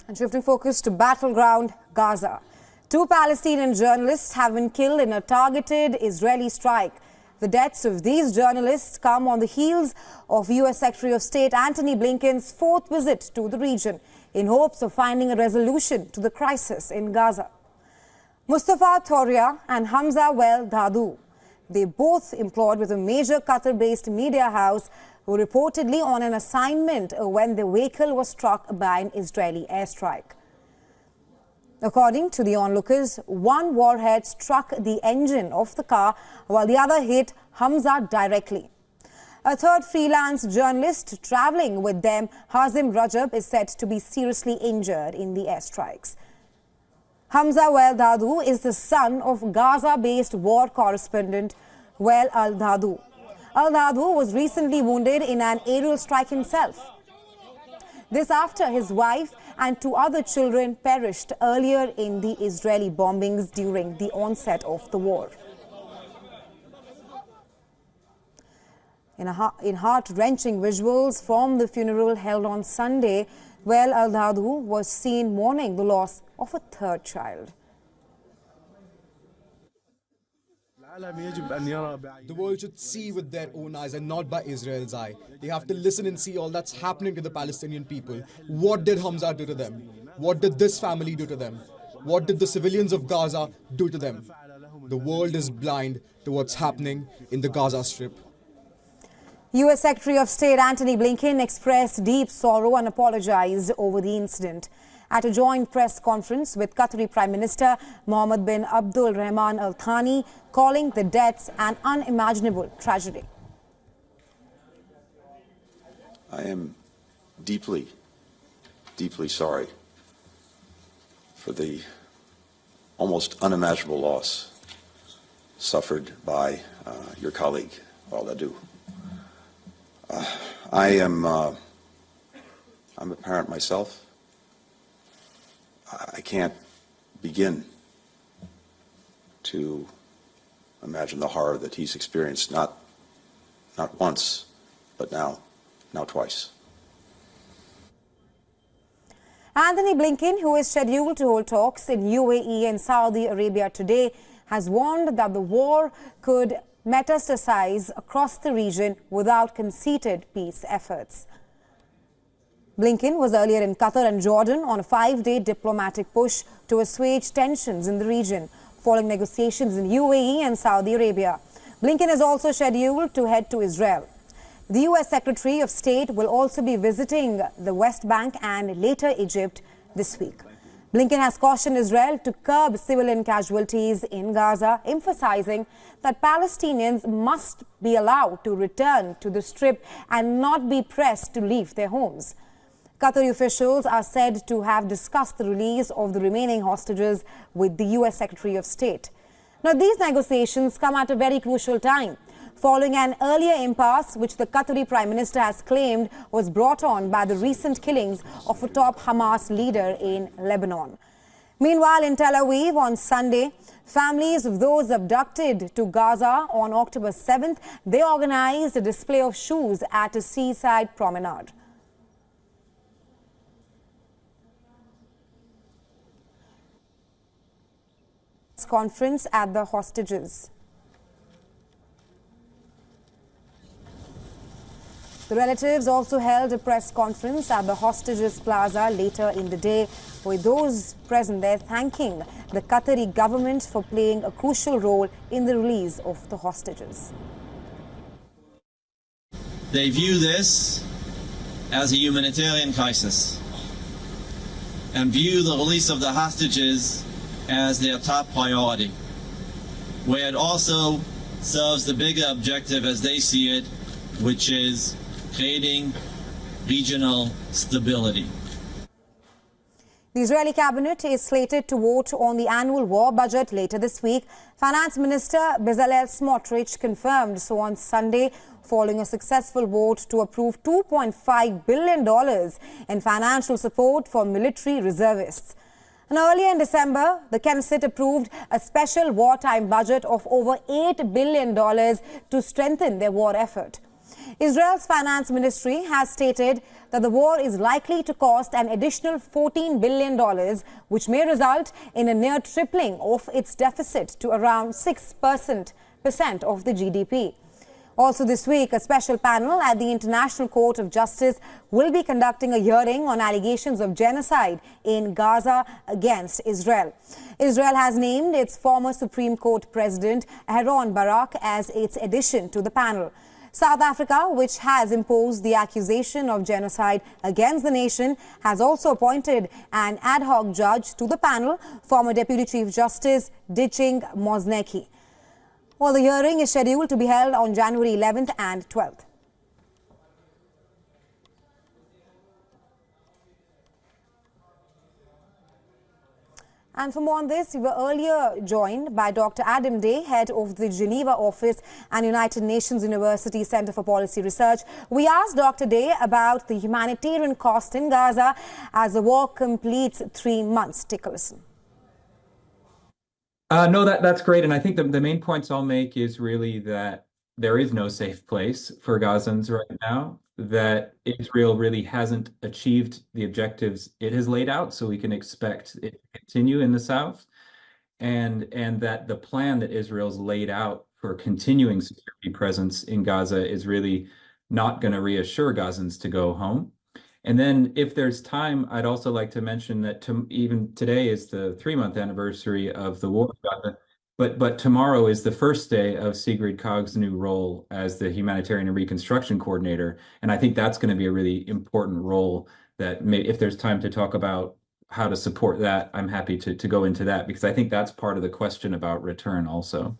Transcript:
And shifting focus to battleground Gaza. 2 Palestinian journalists have been killed in a targeted Israeli strike. The deaths of these journalists come on the heels of US Secretary of State Antony Blinken's 4th visit to the region in hopes of finding a resolution to the crisis in Gaza. Mustafa Thoria and Hamza Well Dadu, they both employed with a major Qatar-based media house, were reportedly on an assignment when the vehicle was struck by an Israeli airstrike. According to the onlookers, one warhead struck the engine of the car while the other hit Hamza directly. A third freelance journalist traveling with them, Hazim Rajab, is said to be seriously injured in the airstrikes. Hamza Well Dadu is the son of Gaza-based war correspondent Well Al-Dadu. Al-Dadu was recently wounded in an aerial strike himself. This after his wife and 2 other children perished earlier in the Israeli bombings during the onset of the war. In heart-wrenching visuals from the funeral held on Sunday, Well Al-Dadu was seen mourning the loss of a 3rd child. The world should see with their own eyes and not by Israel's eye. They have to listen and see all that's happening to the Palestinian people. What did Hamza do to them? What did this family do to them? What did the civilians of Gaza do to them? The world is blind to what's happening in the Gaza Strip. US Secretary of State Antony Blinken expressed deep sorrow and apologized over the incident at a joint press conference with Qatari Prime Minister Mohammed bin Abdul Rahman Al Thani, calling the deaths an unimaginable tragedy. I am deeply, deeply sorry for the almost unimaginable loss suffered by your colleague, Al-Dadu. I'm a parent myself. I can't begin to imagine the horror that he's experienced, not once, but now twice. Antony Blinken, who is scheduled to hold talks in UAE and Saudi Arabia today, has warned that the war could metastasize across the region without conceited peace efforts. Blinken was earlier in Qatar and Jordan on a 5-day diplomatic push to assuage tensions in the region, following negotiations in UAE and Saudi Arabia. Blinken is also scheduled to head to Israel. The US Secretary of State will also be visiting the West Bank and later Egypt this week. Blinken has cautioned Israel to curb civilian casualties in Gaza, emphasizing that Palestinians must be allowed to return to the Strip and not be pressed to leave their homes. Qatari officials are said to have discussed the release of the remaining hostages with the US Secretary of State. Now, these negotiations come at a very crucial time, following an earlier impasse which the Qatari Prime Minister has claimed was brought on by the recent killings of a top Hamas leader in Lebanon. Meanwhile, in Tel Aviv on Sunday, families of those abducted to Gaza on October 7th, they organized a display of shoes at a seaside promenade. Conference at the hostages. The relatives also held a press conference at the hostages plaza later in the day, with those present there thanking the Qatari government for playing a crucial role in the release of the hostages. They view this as a humanitarian crisis and view the release of the hostages as their top priority, where it also serves the bigger objective as they see it, which is creating regional stability. The Israeli cabinet is slated to vote on the annual war budget later this week. Finance Minister Bezalel Smotrich confirmed so on Sunday, following a successful vote to approve $2.5 billion in financial support for military reservists. And earlier in December, the Knesset approved a special wartime budget of over $8 billion to strengthen their war effort. Israel's finance ministry has stated that the war is likely to cost an additional $14 billion, which may result in a near tripling of its deficit to around 6% of the GDP. Also this week, a special panel at the International Court of Justice will be conducting a hearing on allegations of genocide in Gaza against Israel. Israel has named its former Supreme Court President Aaron Barak as its addition to the panel. South Africa, which has imposed the accusation of genocide against the nation, has also appointed an ad hoc judge to the panel, former Deputy Chief Justice Ditching Mosneki. Well, the hearing is scheduled to be held on January 11th and 12th. And for more on this, we were earlier joined by Dr. Adam Day, head of the Geneva office and United Nations University Center for Policy Research. We asked Dr. Day about the humanitarian cost in Gaza as the war completes 3 months. Take a listen. No, that's great. And I think the main points I'll make is really that there is no safe place for Gazans right now, that Israel really hasn't achieved the objectives it has laid out, so we can expect it to continue in the south, and that the plan that Israel's laid out for continuing security presence in Gaza is really not going to reassure Gazans to go home. And then if there's time, I'd also like to mention that even today is the 3-month anniversary of the war in Gaza, but tomorrow is the first day of Sigrid Kaag's new role as the Humanitarian and Reconstruction Coordinator. And I think that's going to be a really important role that if there's time to talk about how to support that, I'm happy to go into that, because I think that's part of the question about return also.